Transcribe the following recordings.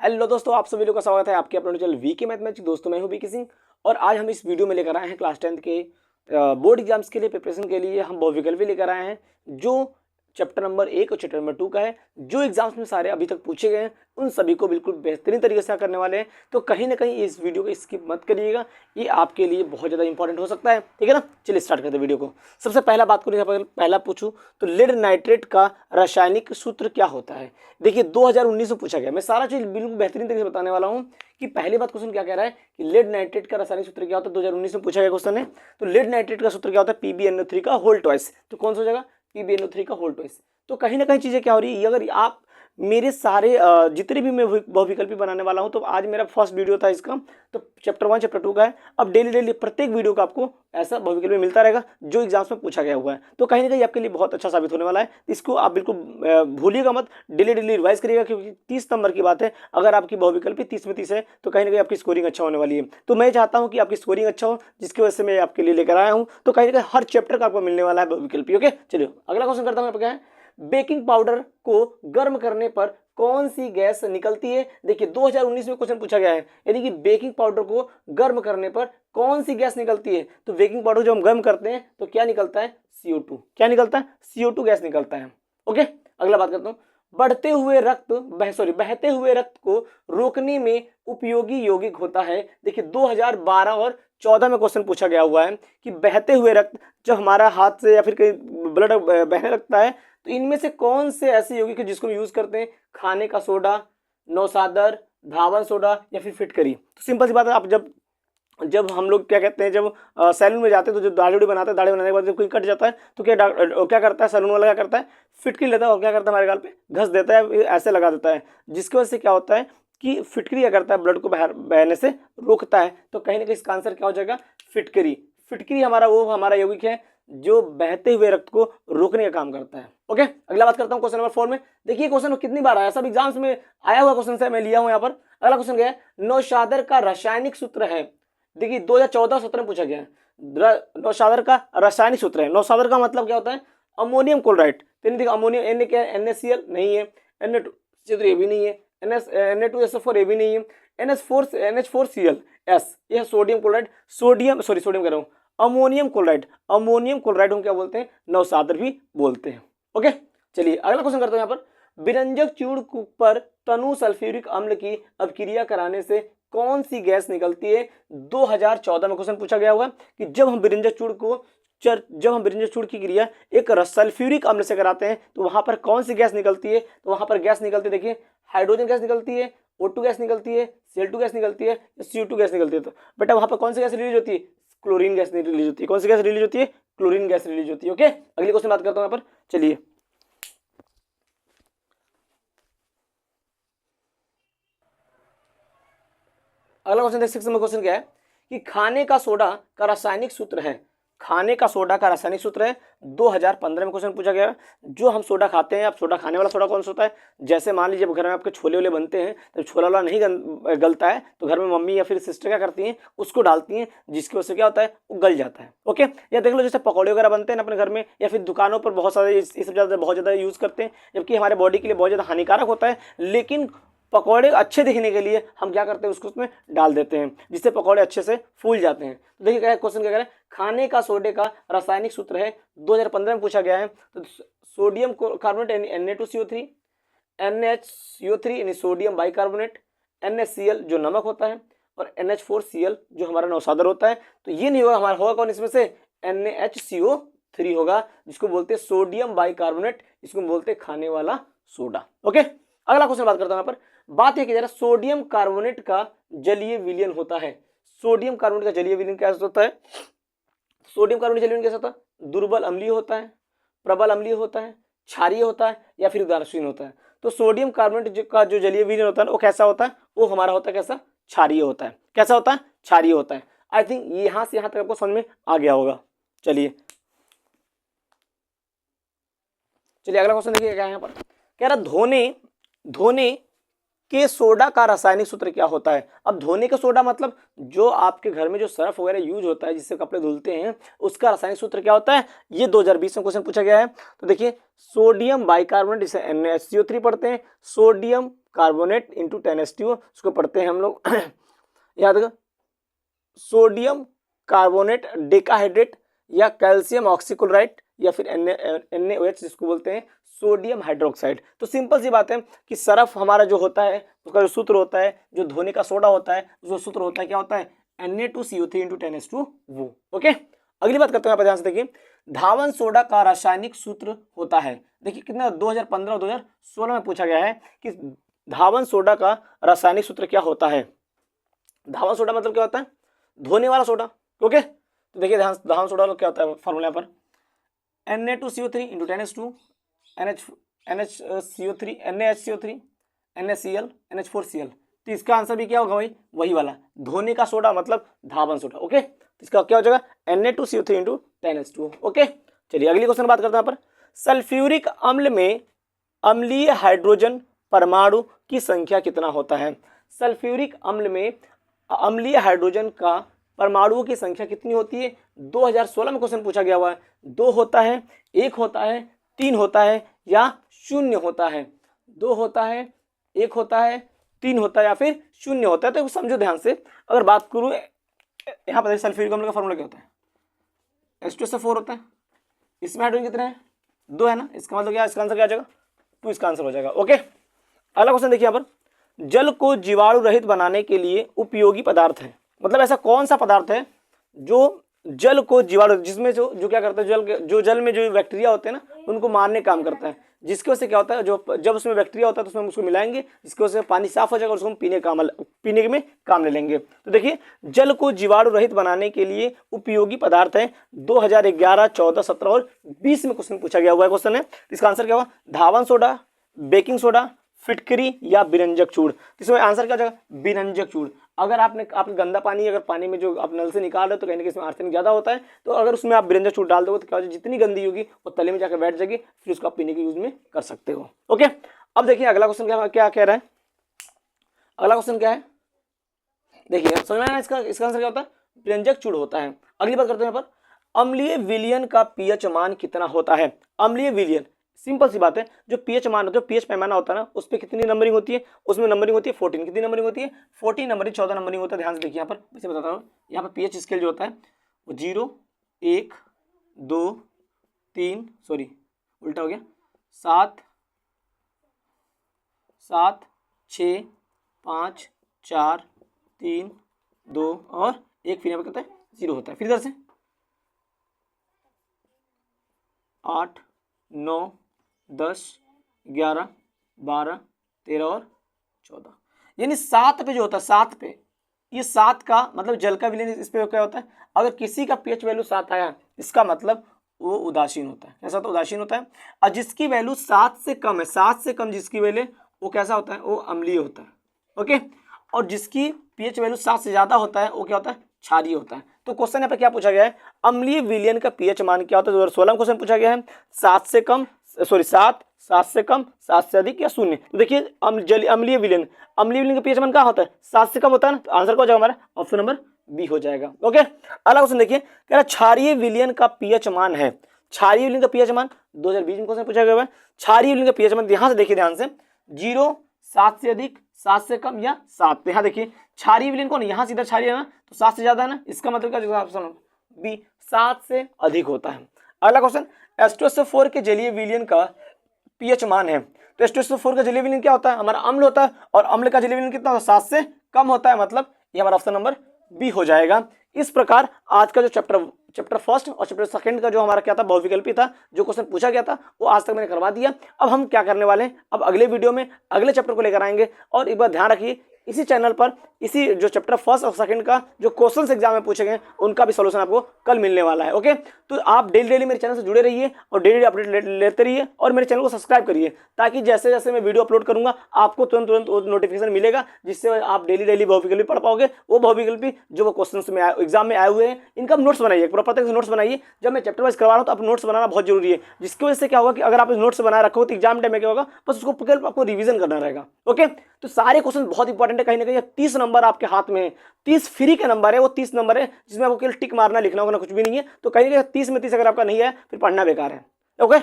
Hello दोस्तों, आप सभी लोगों का स्वागत है आपके अपने चैनल वीके मैथमेटिक्स। दोस्तों मैं हूं वीके सिंह और आज हम इस वीडियो में लेकर आए हैं क्लास 10th के बोर्ड एग्जाम्स के लिए प्रिपरेशन के लिए हम बहुविकल्प लेकर आए हैं जो चैप्टर नंबर 1 और चैप्टर नंबर 2 का है। जो एग्जाम्स में सारे अभी तक पूछे गए हैं उन सभी को बिल्कुल बेहतरीन तरीके से करने वाले हैं, तो कहीं ना कहीं इस वीडियो को स्किप मत करिएगा, ये आपके लिए बहुत ज़्यादा इंपॉर्टेंट हो सकता है। ठीक है ना, चलिए स्टार्ट करते हैं वीडियो को। सबसे पहला बात करूँ, पहला पूछूं तो लेड नाइट्रेट का रासायनिक सूत्र क्या होता है। देखिए 2019 में पूछा गया, मैं सारा चीज बिल्कुल बेहतरीन तरीके से बताने वाला हूँ कि पहली बात क्वेश्चन क्या कह रहा है कि लेड नाइट्रेट का रासायनिक सूत्र क्या होता है। 2019 में पूछा गया क्वेश्चन है, तो लेड नाइट्रेट का सूत्र क्या होता है, PbNO3 का होल ट्वाइस। तो कौन सा हो जाएगा, PbNO3 का होल ट्वाइस। तो कहीं ना कहीं चीजें क्या हो रही है, अगर आप मेरे सारे जितने भी मैं बहुविकल्पी बनाने वाला हूं, तो आज मेरा फर्स्ट वीडियो था इसका, तो चैप्टर 1 चैप्टर 2 का है। अब डेली प्रत्येक वीडियो का आपको ऐसा बहुविकल्पी मिलता रहेगा जो एग्जाम्स में पूछा गया हुआ है, तो कहीं ना कहीं आपके लिए बहुत अच्छा साबित होने वाला है। इसको आप बिल्कुल भूलिएगा मत, डेली रिवाइज करिएगा, क्योंकि 30 नंबर की बात है। अगर आपकी बहुविकल्पी 30 में 30 है तो कहीं ना कहीं आपकी स्कोरिंग अच्छा होने वाली है। तो मैं चाहता हूँ कि आपकी स्कोरिंग अच्छा हो, जिसकी वजह से मैं आपके लिए लेकर आया हूँ। तो कहीं ना कहीं हर चैप्टर का आपको मिलने वाला है बहुविकल्पी। ओके, चलिए अगला क्वेश्चन करता हूँ। क्या है, बेकिंग पाउडर को गर्म करने पर कौन सी गैस निकलती है। देखिए 2019 में क्वेश्चन पूछा गया है, यानी कि बेकिंग पाउडर को गर्म करने पर कौन सी गैस निकलती है। तो बेकिंग पाउडर जब हम गर्म करते हैं तो क्या निकलता है, CO2। क्या निकलता है, CO2 गैस निकलता है। ओके, अगला बात करता हूं, बहते हुए रक्त को रोकने में उपयोगी यौगिक होता है। देखिए 2012 और 14 में क्वेश्चन पूछा गया हुआ है कि बहते हुए रक्त जब हमारा हाथ से या फिर कहीं ब्लड बहने लगता है, तो इनमें से कौन से ऐसे यौगिक है जिसको हम यूज करते हैं, खाने का सोडा, नौसादर, धावन सोडा या फिर फिटकरी। तो सिंपल सी बात है, आप जब हम लोग क्या कहते हैं, जब सैलून में जाते हैं तो जो दाढ़ी उड़ी बनाते हैं, दाढ़ी बनाने के बाद जब कोई कट जाता है तो क्या करता है सैलून वाला, क्या करता है, फिटकरी लेता है और क्या करता है, हमारे गाल पे घस देता है, ऐसे लगा देता है, जिसकी वजह से क्या होता है कि फिटकरी क्या करता है, ब्लड को बहने से रोकता है। तो कहीं ना कहीं इसका आंसर क्या हो जाएगा, फिटकरी। फिटकरी हमारा यौगिक है जो बहते हुए रक्त को रोकने का काम करता है। ओके, अगला बात करता हूं क्वेश्चन नंबर 4 में। देखिए क्वेश्चन कितनी बार आया, सब एग्जाम्स में आया हुआ क्वेश्चन है, मैं लिया हूं यहाँ पर। अगला क्वेश्चन क्या है, नौशादर का रासायनिक सूत्र है। देखिए 2014-17 में पूछा गया है, नौशादर का रासायनिक सूत्र है। नौशादर का मतलब क्या होता है, अमोनियम क्लोराइड। देखिए अमोनियम, एन क्या है, NaCl नहीं है, Na2 ये भी नहीं है, Na2SO4 ये भी नहीं है, NH4Cl यह सोडियम क्लोराइड, सोडियम कह रहा हूँ, अमोनियम क्लोराइड हम क्या बोलते हैं, नौशादर भी बोलते हैं। ओके, चलिए अगला क्वेश्चन करते हैं। यहाँ पर विरंजक चूर्ण पर तनु सल्फ्यूरिक अम्ल की अभिक्रिया कराने से कौन सी गैस निकलती है। 2014 में क्वेश्चन पूछा गया हुआ कि जब हम विरंजक चूर्ण की क्रिया एक सल्फ्यूरिक अम्ल से कराते हैं तो वहां पर कौन सी गैस निकलती है। तो वहां पर गैस निकलती है, देखिए हाइड्रोजन गैस निकलती है, O2 गैस निकलती है, Cl2 गैस निकलती है, CO2 गैस निकलती है। तो बेटा वहां पर कौन सी गैस रिलीज होती है, क्लोरीन गैस रिलीज होती है। कौन सी गैस रिलीज होती है, क्लोरीन गैस रिलीज होती है। ओके, अगली क्वेश्चन बात करता हूं यहाँ पर। चलिए अगला क्वेश्चन देख सकते हैं। क्वेश्चन क्या है कि खाने का सोडा का रासायनिक सूत्र है। खाने का सोडा का रासायनिक सूत्र है, 2015 में क्वेश्चन पूछा गया। जो हम सोडा खाते हैं, आप सोडा खाने वाला सोडा कौन सा होता है, जैसे मान लीजिए घर में आपके छोले वोले बनते हैं, तो छोला वाला नहीं गलता है तो घर में मम्मी या फिर सिस्टर क्या करती हैं, उसको डालती हैं, जिसकी वजह से क्या होता है, वो गल जाता है। ओके, या देख लो जैसे पकौड़े वगैरह बनते हैं ना अपने घर में या फिर दुकानों पर, बहुत सारे इस बहुत ज़्यादा यूज़ करते हैं, जबकि हमारे बॉडी के लिए बहुत ज़्यादा हानिकारक होता है। लेकिन पकौड़े अच्छे दिखने के लिए हम क्या करते हैं, उसको उसमें डाल देते हैं, जिससे पकौड़े अच्छे से फूल जाते हैं। तो देखिए क्या क्वेश्चन क्या कह रहा है, खाने का सोडे का रासायनिक सूत्र है, 2015 में पूछा गया है। तो सोडियम कार्बोनेट Na2CO3, NaCO3 यानी सोडियम बाइकार्बोनेट, NaCl जो नमक होता है, और NH4Cl जो हमारा नौसादर होता है। तो ये नहीं होगा, हमारा होगा कौन इसमें से, NaHCO3 होगा, जिसको बोलते हैं सोडियम बाइकार्बोनेट, इसको बोलते हैं खाने वाला सोडा। ओके, अगला क्वेश्चन बात करता हूं। यहाँ पर बात यह की जा रहा है सोडियम कार्बोनेट का जलीय विलयन होता है। सोडियम कार्बोनेट का जलीय विलयन कैसे होता है, सोडियम कार्बोनेट जलीय विलयन कैसा होता है, दुर्बल अम्लीय होता है, प्रबल अम्लीय होता है, क्षारीय होता है या फिर उदासीन होता है। तो सोडियम कार्बोनेट का जो जलीय विलयन होता है वो कैसा होता है, वो हमारा होता है कैसा, क्षारीय होता है। कैसा होता है, क्षारीय होता है। आई थिंक यहां से यहां तक आपको समझ में आ गया होगा। चलिए अगला क्वेश्चन देखिए क्या है यहाँ पर, कह रहा धोने के सोडा का रासायनिक सूत्र क्या होता है। अब धोने का सोडा मतलब जो आपके घर में जो सर्फ वगैरह यूज होता है जिससे कपड़े धुलते हैं उसका रासायनिक सूत्र क्या होता है, ये 2020 में क्वेश्चन पूछा गया है। तो देखिए सोडियम बाइकार्बोनेट जिसे NaCO3 पढ़ते हैं, सोडियम कार्बोनेट इंटू 10H2O उसको पढ़ते हैं हम लोग याद रखो, सोडियम कार्बोनेट डेकाहाइड्रेट या कैल्शियम ऑक्सीक्लोराइड या फिर NaOH जिसको बोलते हैं सोडियम हाइड्रोक्साइड। तो सिंपल सी बात है कि सरफ हमारा जो होता है उसका जो सूत्र होता है, जो धोने का सोडा होता है उसका सूत्र होता है क्या होता है, Na2CO3 इंटू 10H2 वो। ओके, अगली बात करते हैं, ध्यान से देखिए, धावन सोडा का रासायनिक सूत्र होता है। देखिए कितना 2015 और 2016 में पूछा गया है कि धावन सोडा का रासायनिक सूत्र क्या होता है। धावन सोडा मतलब क्या होता है, धोने वाला सोडा। ओके, तो देखिए धावन सोडा क्या होता है, फॉर्मूला पर Na2CO3 into 10H2 NaCO3 NaCl NH4Cl। तो इसका आंसर भी क्या होगा भाई, वही वाला धोने का सोडा मतलब धावन सोडा। ओके, तो इसका क्या हो जाएगा Na2CO3 इंटू 10H2। ओके, चलिए अगली क्वेश्चन बात करते हैं यहाँ पर। सल्फ्यूरिक अम्ल में अम्लीय हाइड्रोजन परमाणु की संख्या कितना होता है। सल्फ्यूरिक अम्ल में अम्लीय हाइड्रोजन का परमाणुओं की संख्या कितनी होती है, 2016 में क्वेश्चन पूछा गया हुआ है। 2 होता है, 1 होता है, 3 होता है या 0 होता है। 2 होता है, 1 होता है, 3 होता है या फिर 0 होता है। तो समझो ध्यान से, अगर बात करूँ यहाँ पर सल्फ्यूरिक अम्ल का फॉर्मूला क्या होता है, H2SO4 होता है। इसमें हाइड्रोजन कितने हैं, 2 है ना, इसका मतलब क्या, इसका आंसर क्या आ जाएगा 2, इसका आंसर हो जाएगा। ओके, अगला क्वेश्चन देखिए यहाँ पर, जल को जीवाणु रहित बनाने के लिए उपयोगी पदार्थ है। मतलब ऐसा कौन सा पदार्थ है जो जल को जीवाणु, जिसमें जो क्या करता है, जल में जो बैक्टीरिया होते हैं ना उनको मारने काम करता है, जिसकी वजह से क्या होता है, जो जब उसमें बैक्टीरिया होता है तो उसमें उसको मिलाएंगे, जिसकी वजह से पानी साफ हो जाएगा और उसको हम पीने में काम ले लेंगे। तो देखिए जल को जीवाणु रहित बनाने के लिए उपयोगी पदार्थ है। 2011, 14, 17 और 20 में क्वेश्चन पूछा गया हुआ है। क्वेश्चन है इसका आंसर क्या हुआ, धावन सोडा, बेकिंग सोडा, फिटकरी या बिरंजक चूड़। इसमें आंसर क्या हो जाएगा, बिरंजक चूड़। अगर आपने गंदा पानी अगर पानी में जो आप नल से निकाल रहे हो तो कहीं ना कहीं इसमें आर्सेनिक ज़्यादा होता है, तो अगर उसमें आप बिरंजक चूड़ डाल दोगे तो क्या हो, जितनी गंदी होगी वो तले में जाकर बैठ जाएगी, फिर उसको आप पीने के यूज में कर सकते हो। ओके, अब देखिए अगला क्वेश्चन क्या कह रहा है। अगला क्वेश्चन क्या है, देखिए समझ में आया इसका आंसर क्या होता है, बिरंजक चूड़ होता है। अगली बात करते हैं यहाँ पर, अम्लीय विलयन का पीएच मान कितना होता है। अम्लीय विलयन सिंपल सी बात है, जो पीएच मान होता है, पीएच पैमाना होता है ना, उस पर कितनी नंबरिंग होती है, उसमें नंबरिंग होती है 14। कितनी नंबरिंग होती है, 14 नंबरिंग, 14 नंबरिंग होता है। ध्यान से देखिए यहाँ पर, वैसे बताता हूँ, यहाँ पर पीएच स्केल जो होता है वो 0, 1, 2, 3, सॉरी उल्टा हो गया, 7, 7, 6, 5, 4, 3, 2 और 1, फिर यहाँ पर कहता है 0 होता है। फिर इधर से 8, 9, 10, 11, 12, 13 और 14, यानी 7 पे जो होता है, 7 पे, ये 7 का मतलब जल का विलयन इस पे क्या होता है, अगर किसी का पीएच वैल्यू 7 आया इसका मतलब वो उदासीन होता है। कैसा होता है, उदासीन होता है। और जिसकी वैल्यू 7 से कम है, 7 से कम जिसकी वैल्यू वो कैसा होता है, वो अम्लीय होता है। ओके, और जिसकी पीएच वैल्यू 7 से ज़्यादा होता है वो क्या होता है, क्षारीय होता है। तो क्वेश्चन यहाँ पे क्या पूछा गया है, अम्लीय विलयन का पीएच मान क्या होता है। 2016 में क्वेश्चन पूछा गया है, 7 से कम, सॉरी 7 से कम, 7 से अधिक या 0। तो देखिए अम्लीय विलयन का पीएच मान क्या होता है, 7 से कम होता है ना, तो आंसर क्या हो जाएगा हमारा, ऑप्शन नंबर बी हो जाएगा। ओके, अगला क्वेश्चन देखिए, कह रहा क्षारीय विलयन का पीएच मान है। क्षारीय विलयन का पीएच मान 2020 में क्वेश्चन पूछा गया है। क्षारीय विलयन का पीएच मान यहाँ से देखिए ध्यान से, 0, 7 से अधिक, 7 से कम या 7। यहाँ देखिए क्षारीय विलयन कौन, यहाँ सीधा क्षारीय है ना, तो 7 से ज्यादा है ना, इसका मतलब क्या, ऑप्शन बी 7 से अधिक होता है। अगला क्वेश्चन, H2SO4 के जलीय विलयन का पीएच मान है। तो H2SO4 का जलीय विलयन क्या होता है, हमारा अम्ल होता है, और अम्ल का जलीय विलयन कितना होता है, 7 से कम होता है, मतलब ये हमारा ऑप्शन नंबर बी हो जाएगा। इस प्रकार आज का जो चैप्टर फर्स्ट और चैप्टर सेकंड का जो हमारा क्या था, बहुविकल्पी था, जो क्वेश्चन पूछा गया था वो आज तक मैंने करवा दिया। अब हम क्या करने वाले हैं, अब अगले वीडियो में अगले चैप्टर को लेकर आएंगे। और एक बार ध्यान रखिए, इसी चैनल पर इसी जो चैप्टर फर्स्ट और सेकंड का जो क्वेश्चंस एग्जाम में पूछे गए उनका भी सॉल्यूशन आपको कल मिलने वाला है। ओके, तो आप डेली मेरे चैनल से जुड़े रहिए और डेली अपडेट लेते रहिए और मेरे चैनल को सब्सक्राइब करिए, ताकि जैसे जैसे मैं वीडियो अपलोड करूंगा आपको तुरंत नोटिफिकेशन मिलेगा, जिससे आप डेली बहुविकल्पी पढ़ पाओगे। वो बहुविकल्पी जो वो क्वेश्चन में एग्जाम में आए हुए हैं, इनका नोट्स बनाइए, प्रत्येक नोट्स बनाइए। जब मैं चैप्टर वाइज करवा रहा हूँ तो आप नोट्स बनाना बहुत जरूरी है, जिसकी वजह से क्या होगा कि अगर आप नोट्स बना रखो तो एग्जाम टाइम में क्या होगा, बस उसको आपको रिविजन करना रहेगा। ओके, तो सारे क्वेश्चन बहुत इंपॉर्टेंट है। कहीं ना कहीं 30 नंबर आपके हाथ में है, 30 फ्री के नंबर है, वो 30 नंबर है जिसमें आपको केवल टिक मारना, लिखना होगा, कुछ भी नहीं है। तो कहीं ना कहीं 30 में 30 अगर आपका नहीं है फिर पढ़ना बेकार है। ओके,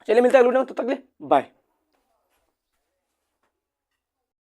चलिए मिलते हैं अगले वीडियो में, तब तक के लिए बाय।